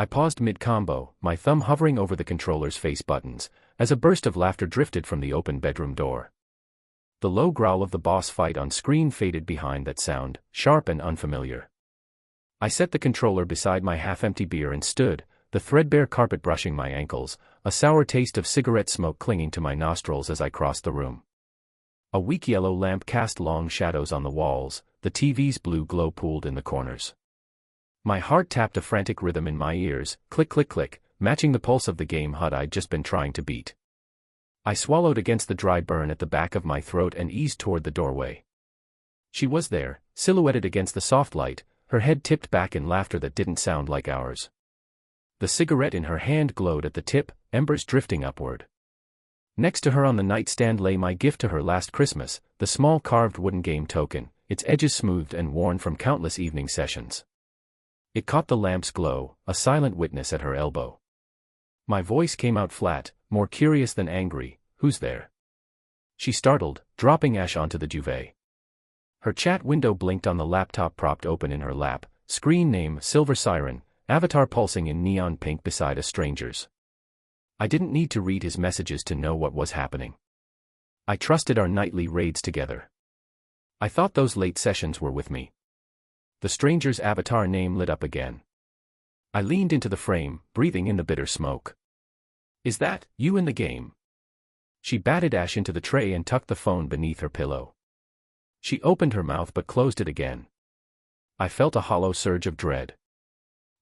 I paused mid-combo, my thumb hovering over the controller's face buttons, as a burst of laughter drifted from the open bedroom door. The low growl of the boss fight on screen faded behind that sound, sharp and unfamiliar. I set the controller beside my half-empty beer and stood, the threadbare carpet brushing my ankles, a sour taste of cigarette smoke clinging to my nostrils as I crossed the room. A weak yellow lamp cast long shadows on the walls, the TV's blue glow pooled in the corners. My heart tapped a frantic rhythm in my ears, click click click, matching the pulse of the game HUD I'd just been trying to beat. I swallowed against the dry burn at the back of my throat and eased toward the doorway. She was there, silhouetted against the soft light, her head tipped back in laughter that didn't sound like ours. The cigarette in her hand glowed at the tip, embers drifting upward. Next to her on the nightstand lay my gift to her last Christmas, the small carved wooden game token, its edges smoothed and worn from countless evening sessions. It caught the lamp's glow, a silent witness at her elbow. My voice came out flat, more curious than angry, "Who's there?" She startled, dropping ash onto the duvet. Her chat window blinked on the laptop propped open in her lap, screen name SILVERSIREN, avatar pulsing in neon pink beside a stranger's. I didn't need to read his messages to know what was happening. I trusted our nightly raids together. I thought those late sessions were with me. The stranger's avatar name lit up again. I leaned into the frame, breathing in the bitter smoke. "Is that you in the game?" She batted ash into the tray and tucked the phone beneath her pillow. She opened her mouth but closed it again. I felt a hollow surge of dread.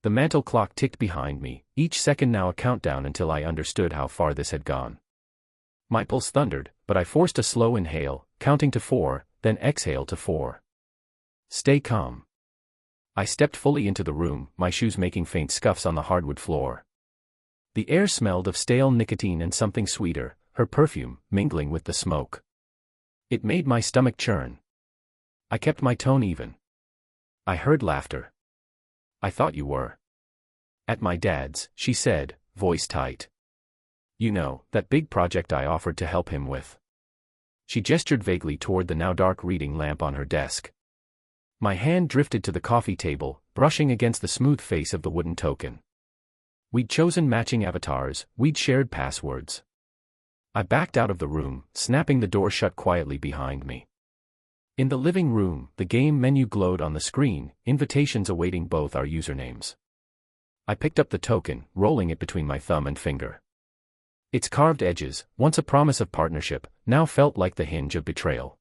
The mantel clock ticked behind me, each second now a countdown until I understood how far this had gone. My pulse thundered, but I forced a slow inhale, counting to 4, then exhale to 4. "Stay calm." I stepped fully into the room, my shoes making faint scuffs on the hardwood floor. The air smelled of stale nicotine and something sweeter, her perfume, mingling with the smoke. It made my stomach churn. I kept my tone even. I heard laughter. "I thought you were at my dad's," she said, voice tight. "You know, that big project I offered to help him with." She gestured vaguely toward the now dark reading lamp on her desk. My hand drifted to the coffee table, brushing against the smooth face of the wooden token. We'd chosen matching avatars, we'd shared passwords. I backed out of the room, snapping the door shut quietly behind me. In the living room, the game menu glowed on the screen, invitations awaiting both our usernames. I picked up the token, rolling it between my thumb and finger. Its carved edges, once a promise of partnership, now felt like the hinge of betrayal.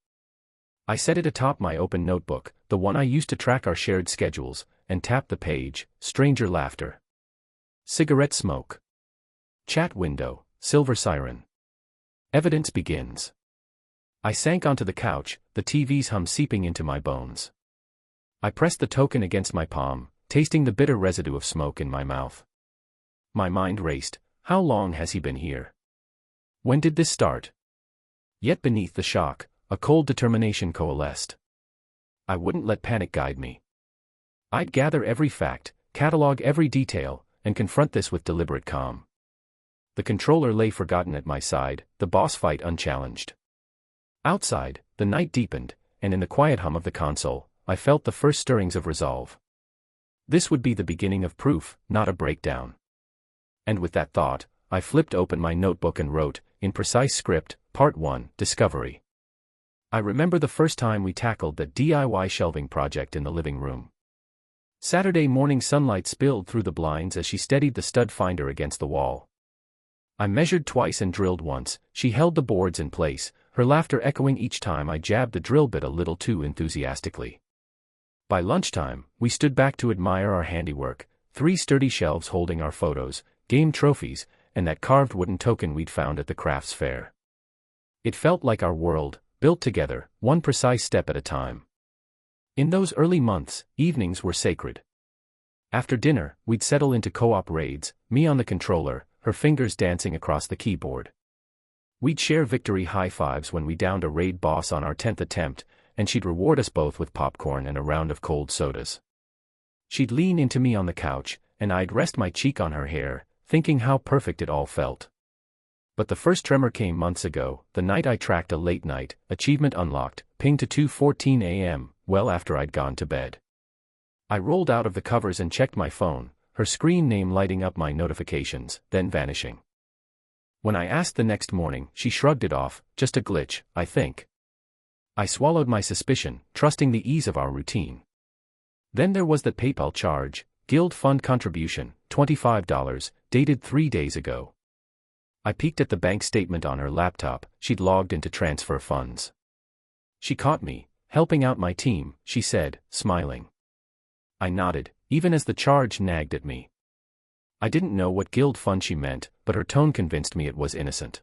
I set it atop my open notebook, the one I used to track our shared schedules, and tapped the page, stranger laughter. Cigarette smoke. Chat window, SILVERSIREN. Evidence begins. I sank onto the couch, the TV's hum seeping into my bones. I pressed the token against my palm, tasting the bitter residue of smoke in my mouth. My mind raced. How long has he been here? When did this start? Yet beneath the shock, a cold determination coalesced. I wouldn't let panic guide me. I'd gather every fact, catalog every detail, and confront this with deliberate calm. The controller lay forgotten at my side, the boss fight unchallenged. Outside, the night deepened, and in the quiet hum of the console, I felt the first stirrings of resolve. This would be the beginning of proof, not a breakdown. And with that thought, I flipped open my notebook and wrote, in precise script, Part 1, Discovery. I remember the first time we tackled that DIY shelving project in the living room. Saturday morning sunlight spilled through the blinds as she steadied the stud finder against the wall. I measured twice and drilled once. She held the boards in place, her laughter echoing each time I jabbed the drill bit a little too enthusiastically. By lunchtime, we stood back to admire our handiwork, 3 sturdy shelves holding our photos, game trophies, and that carved wooden token we'd found at the crafts fair. It felt like our world, built together, one precise step at a time. In those early months, evenings were sacred. After dinner, we'd settle into co-op raids, me on the controller, her fingers dancing across the keyboard. We'd share victory high-fives when we downed a raid boss on our 10th attempt, and she'd reward us both with popcorn and a round of cold sodas. She'd lean into me on the couch, and I'd rest my cheek on her hair, thinking how perfect it all felt. But the first tremor came months ago, the night I tracked a late night, achievement unlocked, ping to 2:14 a.m., well after I'd gone to bed. I rolled out of the covers and checked my phone, her screen name lighting up my notifications, then vanishing. When I asked the next morning, she shrugged it off, just a glitch, I think. I swallowed my suspicion, trusting the ease of our routine. Then there was that PayPal charge, Guild Fund contribution, $25, dated 3 days ago. I peeked at the bank statement on her laptop. She'd logged in to transfer funds. She caught me, helping out my team, she said, smiling. I nodded, even as the charge nagged at me. I didn't know what Guild Fund she meant, but her tone convinced me it was innocent.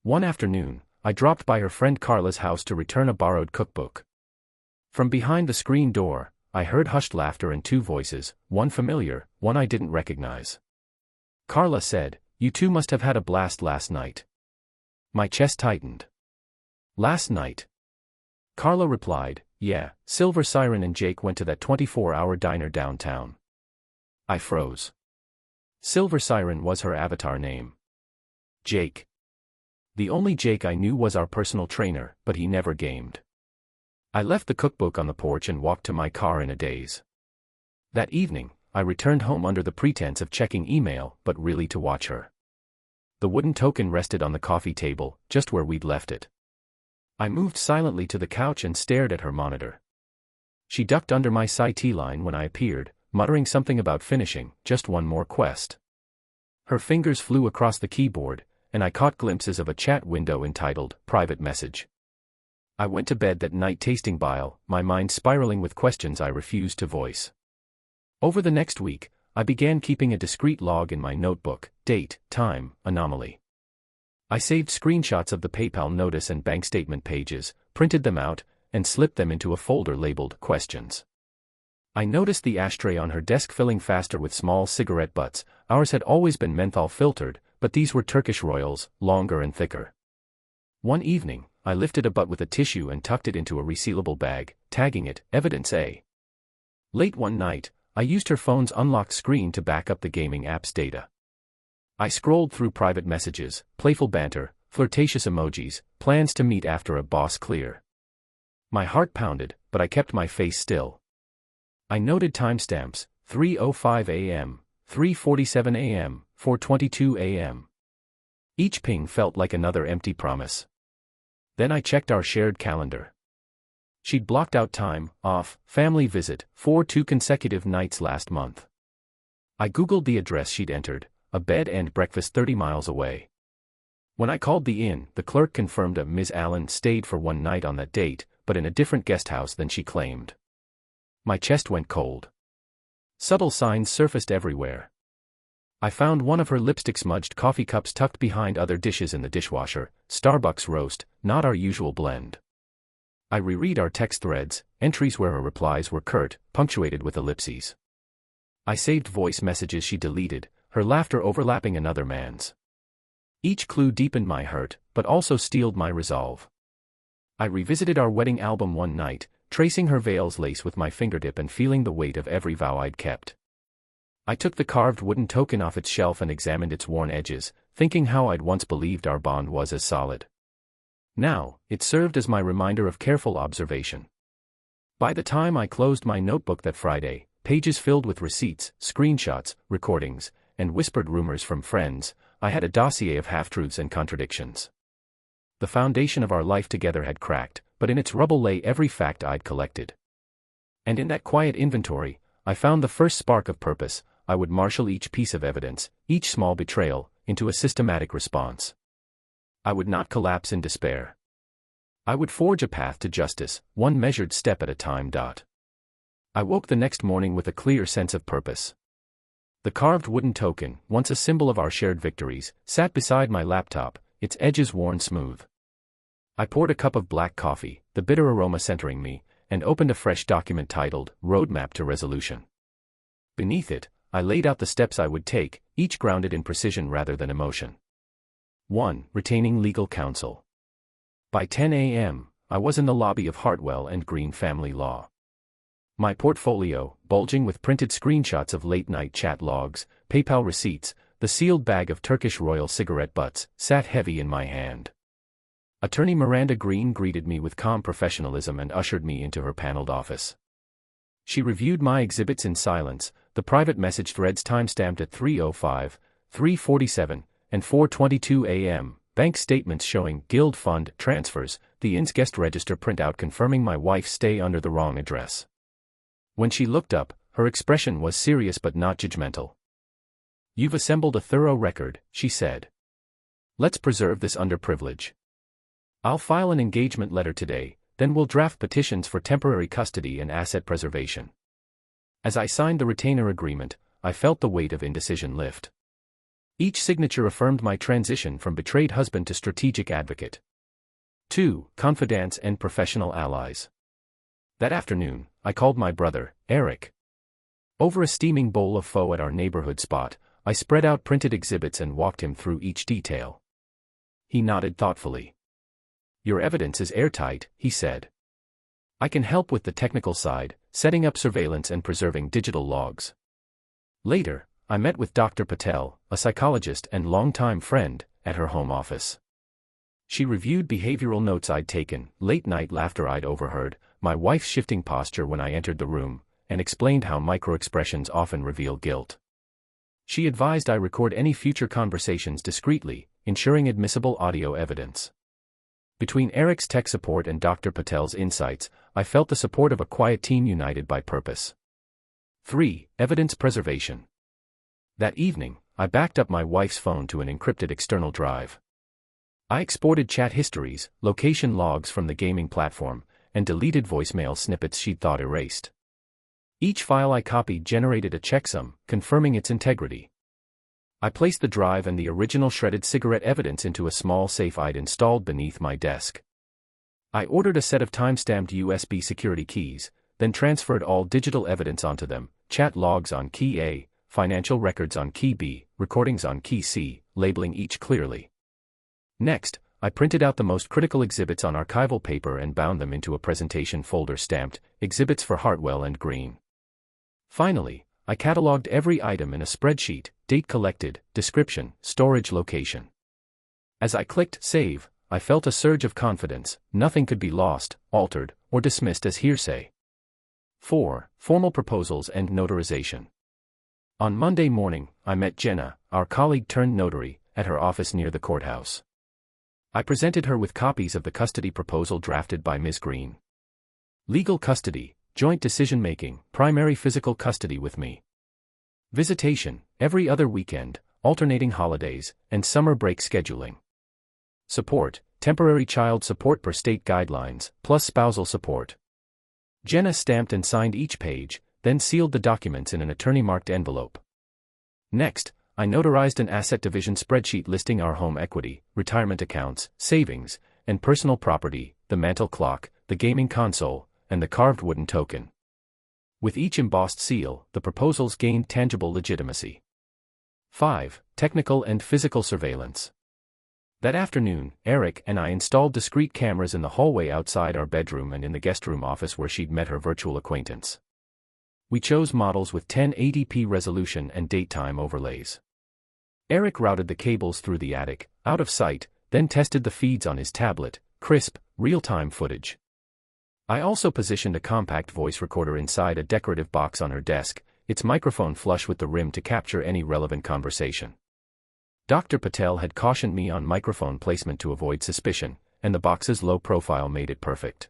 One afternoon, I dropped by her friend Carla's house to return a borrowed cookbook. From behind the screen door, I heard hushed laughter and 2 voices, one familiar, one I didn't recognize. Carla said, "You two must have had a blast last night." My chest tightened. Last night? Carla replied, "Yeah, SILVERSIREN and Jake went to that 24-hour diner downtown." I froze. SILVERSIREN was her avatar name. Jake. The only Jake I knew was our personal trainer, but he never gamed. I left the cookbook on the porch and walked to my car in a daze. That evening, I returned home under the pretense of checking email, but really to watch her. The wooden token rested on the coffee table, just where we'd left it. I moved silently to the couch and stared at her monitor. She ducked under my sight line when I appeared, muttering something about finishing, just one more quest. Her fingers flew across the keyboard, and I caught glimpses of a chat window entitled, Private Message. I went to bed that night tasting bile, my mind spiraling with questions I refused to voice. Over the next week, I began keeping a discreet log in my notebook, date, time, anomaly. I saved screenshots of the PayPal notice and bank statement pages, printed them out, and slipped them into a folder labeled Questions. I noticed the ashtray on her desk filling faster with small cigarette butts. Ours had always been menthol filtered, but these were Turkish Royals, longer and thicker. One evening, I lifted a butt with a tissue and tucked it into a resealable bag, tagging it, Evidence A. Late one night, I used her phone's unlocked screen to back up the gaming app's data. I scrolled through private messages, playful banter, flirtatious emojis, plans to meet after a boss clear. My heart pounded, but I kept my face still. I noted timestamps, 3:05 a.m., 3:47 a.m., 4:22 a.m. Each ping felt like another empty promise. Then I checked our shared calendar. She'd blocked out time, off, family visit, for 2 consecutive nights last month. I googled the address she'd entered, a bed and breakfast 30 miles away. When I called the inn, the clerk confirmed a Ms. Allen stayed for one night on that date, but in a different guest house than she claimed. My chest went cold. Subtle signs surfaced everywhere. I found one of her lipstick-smudged coffee cups tucked behind other dishes in the dishwasher, Starbucks roast, not our usual blend. I reread our text threads, entries where her replies were curt, punctuated with ellipses. I saved voice messages she deleted, her laughter overlapping another man's. Each clue deepened my hurt, but also steeled my resolve. I revisited our wedding album one night, tracing her veil's lace with my fingertip and feeling the weight of every vow I'd kept. I took the carved wooden token off its shelf and examined its worn edges, thinking how I'd once believed our bond was as solid. Now, it served as my reminder of careful observation. By the time I closed my notebook that Friday, pages filled with receipts, screenshots, recordings, and whispered rumors from friends, I had a dossier of half-truths and contradictions. The foundation of our life together had cracked, but in its rubble lay every fact I'd collected. And in that quiet inventory, I found the first spark of purpose. I would marshal each piece of evidence, each small betrayal, into a systematic response. I would not collapse in despair. I would forge a path to justice, one measured step at a time. I woke the next morning with a clear sense of purpose. The carved wooden token, once a symbol of our shared victories, sat beside my laptop, its edges worn smooth. I poured a cup of black coffee, the bitter aroma centering me, and opened a fresh document titled, Roadmap to Resolution. Beneath it, I laid out the steps I would take, each grounded in precision rather than emotion. 1. Retaining legal counsel. By 10 a.m., I was in the lobby of Hartwell and Green Family Law. My portfolio, bulging with printed screenshots of late-night chat logs, PayPal receipts, the sealed bag of Turkish Royal cigarette butts, sat heavy in my hand. Attorney Miranda Green greeted me with calm professionalism and ushered me into her paneled office. She reviewed my exhibits in silence, the private message threads timestamped at 3:05, 3:47, and 4:22 a.m., bank statements showing guild fund transfers, the INS guest register printout confirming my wife's stay under the wrong address. When she looked up, her expression was serious but not judgmental. "You've assembled a thorough record," she said. "Let's preserve this underprivilege. I'll file an engagement letter today, then we'll draft petitions for temporary custody and asset preservation." As I signed the retainer agreement, I felt the weight of indecision lift. Each signature affirmed my transition from betrayed husband to strategic advocate. 2. Confidants and professional allies. That afternoon, I called my brother, Eric. Over a steaming bowl of pho at our neighborhood spot, I spread out printed exhibits and walked him through each detail. He nodded thoughtfully. "Your evidence is airtight," he said. "I can help with the technical side, setting up surveillance and preserving digital logs." Later, I met with Dr. Patel, a psychologist and longtime friend, at her home office. She reviewed behavioral notes I'd taken, late-night laughter I'd overheard, my wife's shifting posture when I entered the room, and explained how microexpressions often reveal guilt. She advised I record any future conversations discreetly, ensuring admissible audio evidence. Between Eric's tech support and Dr. Patel's insights, I felt the support of a quiet team united by purpose. 3. Evidence preservation. That evening, I backed up my wife's phone to an encrypted external drive. I exported chat histories, location logs from the gaming platform, and deleted voicemail snippets she'd thought erased. Each file I copied generated a checksum, confirming its integrity. I placed the drive and the original shredded cigarette evidence into a small safe I'd installed beneath my desk. I ordered a set of time-stamped USB security keys, then transferred all digital evidence onto them, chat logs on key A, financial records on key B, recordings on key C, labeling each clearly. Next, I printed out the most critical exhibits on archival paper and bound them into a presentation folder stamped, Exhibits for Hartwell and Green. Finally, I cataloged every item in a spreadsheet, date collected, description, storage location. As I clicked Save, I felt a surge of confidence. Nothing could be lost, altered, or dismissed as hearsay. 4. Formal proposals and notarization. On Monday morning, I met Jenna, our colleague turned notary, at her office near the courthouse. I presented her with copies of the custody proposal drafted by Ms. Green. Legal custody, joint decision-making, primary physical custody with me. Visitation, every other weekend, alternating holidays, and summer break scheduling. Support, temporary child support per state guidelines, plus spousal support. Jenna stamped and signed each page, then sealed the documents in an attorney-marked envelope. Next, I notarized an asset division spreadsheet listing our home equity, retirement accounts, savings, and personal property, the mantel clock, the gaming console, and the carved wooden token. With each embossed seal, the proposals gained tangible legitimacy. 5. Technical and physical surveillance. That afternoon, Eric and I installed discrete cameras in the hallway outside our bedroom and in the guest room office where she'd met her virtual acquaintance. We chose models with 1080p resolution and date-time overlays. Eric routed the cables through the attic, out of sight, then tested the feeds on his tablet, crisp, real-time footage. I also positioned a compact voice recorder inside a decorative box on her desk, its microphone flush with the rim to capture any relevant conversation. Dr. Patel had cautioned me on microphone placement to avoid suspicion, and the box's low profile made it perfect.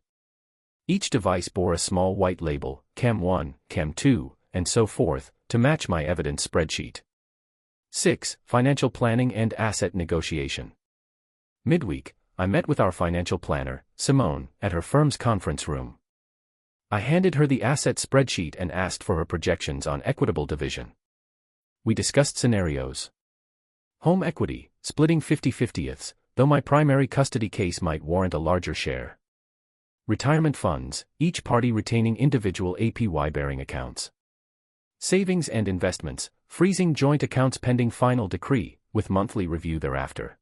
Each device bore a small white label, Cam 1, Cam 2, and so forth, to match my evidence spreadsheet. 6. Financial planning and asset negotiation. Midweek, I met with our financial planner, Simone, at her firm's conference room. I handed her the asset spreadsheet and asked for her projections on equitable division. We discussed scenarios. Home equity, splitting 50/50ths, though my primary custody case might warrant a larger share. Retirement funds, each party retaining individual APY-bearing accounts. Savings and investments, freezing joint accounts pending final decree, with monthly review thereafter.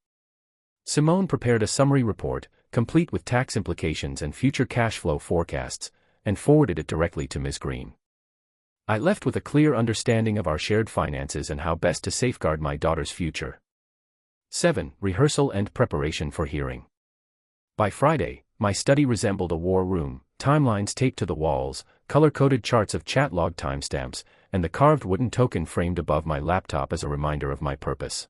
Simone prepared a summary report, complete with tax implications and future cash flow forecasts, and forwarded it directly to Ms. Green. I left with a clear understanding of our shared finances and how best to safeguard my daughter's future. 7. Rehearsal and preparation for hearing. By Friday, My study resembled a war room, timelines taped to the walls, color-coded charts of chat log timestamps, and the carved wooden token framed above my laptop as a reminder of my purpose.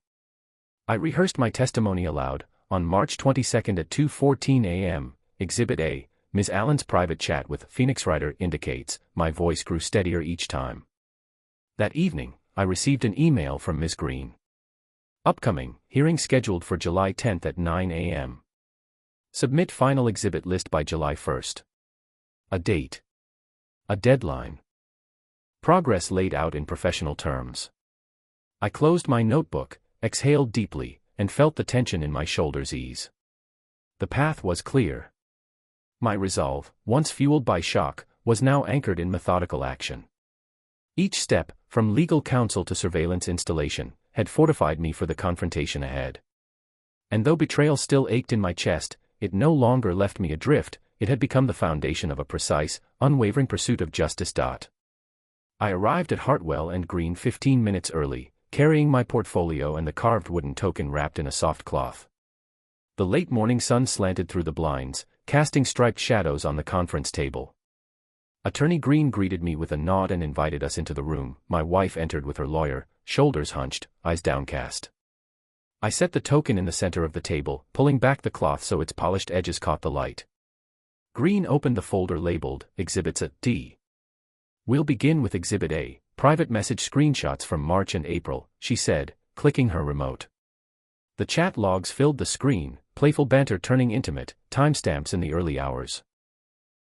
I rehearsed my testimony aloud. On March 22 at 2:14 a.m., Exhibit A, Ms. Allen's private chat with Phoenix Writer indicates. My voice grew steadier each time. That evening, I received an email from Ms. Green. Upcoming, hearing scheduled for July 10 at 9 a.m. Submit final exhibit list by July 1. A date. A deadline. Progress laid out in professional terms. I closed my notebook, exhaled deeply, and felt the tension in my shoulders ease. The path was clear. My resolve, once fueled by shock, was now anchored in methodical action. Each step, from legal counsel to surveillance installation, had fortified me for the confrontation ahead. And though betrayal still ached in my chest, it no longer left me adrift. It had become the foundation of a precise, unwavering pursuit of justice. I arrived at Hartwell and Green 15 minutes early, carrying my portfolio and the carved wooden token wrapped in a soft cloth. The late morning sun slanted through the blinds, casting striped shadows on the conference table. Attorney Green greeted me with a nod and invited us into the room. My wife entered with her lawyer, shoulders hunched, eyes downcast. I set the token in the center of the table, pulling back the cloth so its polished edges caught the light. Green opened the folder labeled Exhibits A, D. We'll begin with Exhibit A, private message screenshots from March and April, she said, clicking her remote. The chat logs filled the screen, playful banter turning intimate, timestamps in the early hours.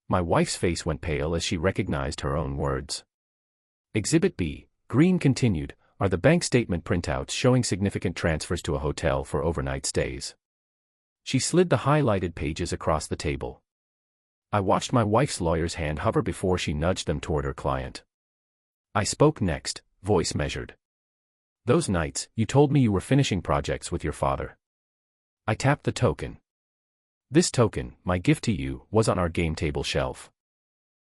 My wife's face went pale as she recognized her own words. Exhibit B, Green continued, are the bank statement printouts showing significant transfers to a hotel for overnight stays. She slid the highlighted pages across the table. I watched my wife's lawyer's hand hover before she nudged them toward her client. I spoke next, voice measured. Those nights, you told me you were finishing projects with your father. I tapped the token. This token, my gift to you, was on our game table shelf.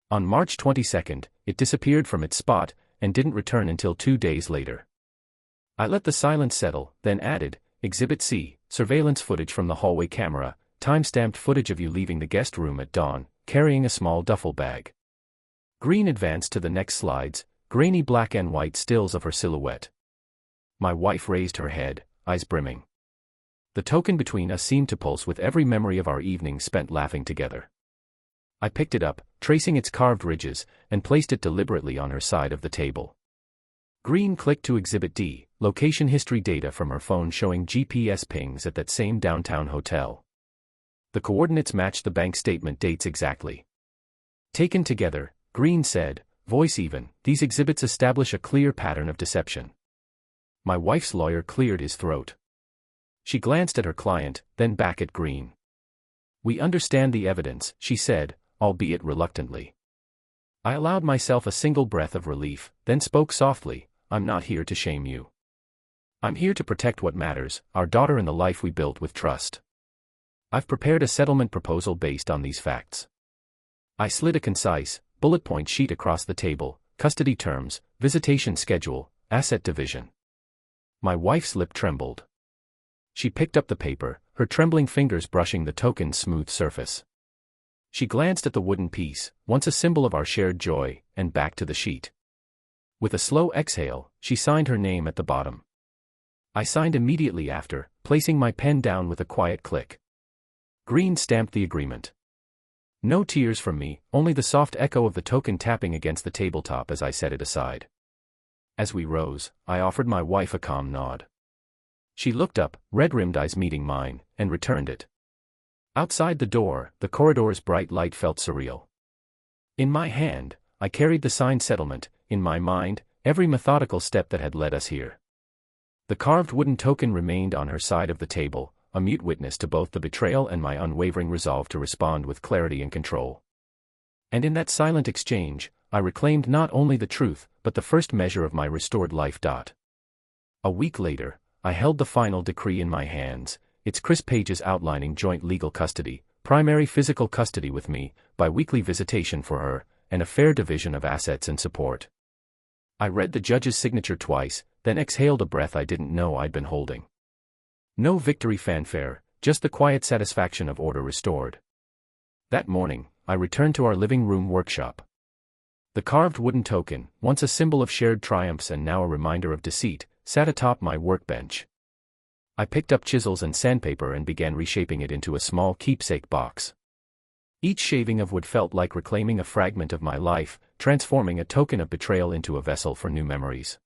On March 22, it disappeared from its spot, and didn't return until 2 days later. I let the silence settle, then added, Exhibit C, surveillance footage from the hallway camera, time-stamped footage of you leaving the guest room at dawn, carrying a small duffel bag. Green advanced to the next slides, grainy black and white stills of her silhouette. My wife raised her head, eyes brimming. The token between us seemed to pulse with every memory of our evening spent laughing together. I picked it up, tracing its carved ridges, and placed it deliberately on her side of the table. Green clicked to Exhibit D, location history data from her phone showing GPS pings at that same downtown hotel. The coordinates matched the bank statement dates exactly. Taken together, Green said, voice even, these exhibits establish a clear pattern of deception. My wife's lawyer cleared his throat. She glanced at her client, then back at Green. We understand the evidence, she said, albeit reluctantly. I allowed myself a single breath of relief, then spoke softly, I'm not here to shame you. I'm here to protect what matters, our daughter and the life we built with trust. I've prepared a settlement proposal based on these facts. I slid a concise, bullet point sheet across the table, custody terms, visitation schedule, asset division. My wife's lip trembled. She picked up the paper, her trembling fingers brushing the token's smooth surface. She glanced at the wooden piece, once a symbol of our shared joy, and back to the sheet. With a slow exhale, she signed her name at the bottom. I signed immediately after, placing my pen down with a quiet click. Green stamped the agreement. No tears from me, only the soft echo of the token tapping against the tabletop as I set it aside. As we rose, I offered my wife a calm nod. She looked up, red-rimmed eyes meeting mine, and returned it. Outside the door, the corridor's bright light felt surreal. In my hand, I carried the signed settlement, in my mind, every methodical step that had led us here. The carved wooden token remained on her side of the table, a mute witness to both the betrayal and my unwavering resolve to respond with clarity and control. And in that silent exchange, I reclaimed not only the truth, but the first measure of my restored life. A week later, I held the final decree in my hands, its crisp pages outlining joint legal custody, primary physical custody with me, bi-weekly visitation for her, and a fair division of assets and support. I read the judge's signature twice, then exhaled a breath I didn't know I'd been holding. No victory fanfare, just the quiet satisfaction of order restored. That morning, I returned to our living room workshop. The carved wooden token, once a symbol of shared triumphs and now a reminder of deceit, sat atop my workbench. I picked up chisels and sandpaper and began reshaping it into a small keepsake box. Each shaving of wood felt like reclaiming a fragment of my life, transforming a token of betrayal into a vessel for new memories.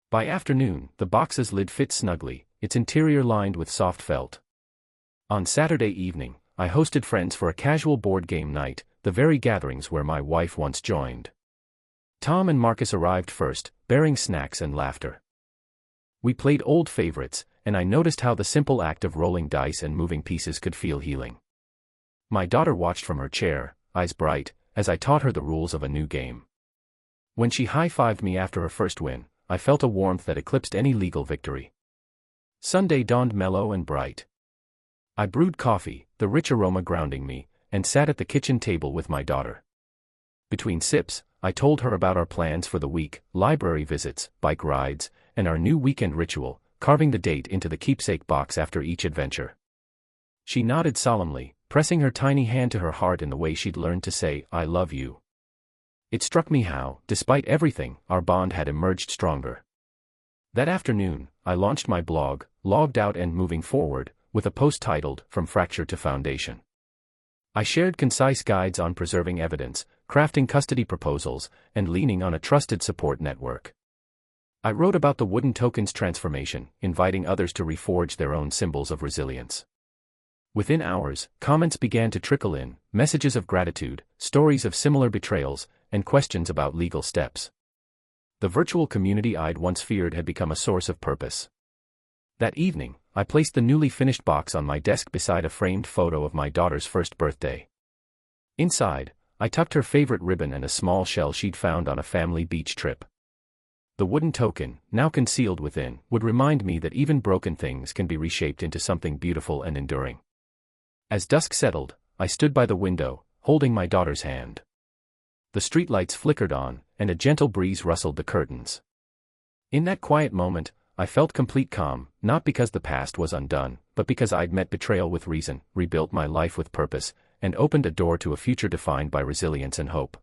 By afternoon, the box's lid fit snugly, its interior lined with soft felt. On Saturday evening, I hosted friends for a casual board game night, the very gatherings where my wife once joined. Tom and Marcus arrived first, bearing snacks and laughter. We played old favorites, and I noticed how the simple act of rolling dice and moving pieces could feel healing. My daughter watched from her chair, eyes bright, as I taught her the rules of a new game. When she high-fived me after her first win, I felt a warmth that eclipsed any legal victory. Sunday dawned mellow and bright. I brewed coffee, the rich aroma grounding me, and sat at the kitchen table with my daughter. Between sips, I told her about our plans for the week, library visits, bike rides, and our new weekend ritual, carving the date into the keepsake box after each adventure. She nodded solemnly, pressing her tiny hand to her heart in the way she'd learned to say, "I love you." It struck me how, despite everything, our bond had emerged stronger. That afternoon, I launched my blog, Logged Out and Moving Forward, with a post titled, From Fracture to Foundation. I shared concise guides on preserving evidence, crafting custody proposals, and leaning on a trusted support network. I wrote about the wooden token's transformation, inviting others to reforge their own symbols of resilience. Within hours, comments began to trickle in, messages of gratitude, stories of similar betrayals, and questions about legal steps. The virtual community I'd once feared had become a source of purpose. That evening, I placed the newly finished box on my desk beside a framed photo of my daughter's first birthday. Inside, I tucked her favorite ribbon and a small shell she'd found on a family beach trip. The wooden token, now concealed within, would remind me that even broken things can be reshaped into something beautiful and enduring. As dusk settled, I stood by the window, holding my daughter's hand. The streetlights flickered on, and a gentle breeze rustled the curtains. In that quiet moment, I felt complete calm, not because the past was undone, but because I'd met betrayal with reason, rebuilt my life with purpose, and opened a door to a future defined by resilience and hope.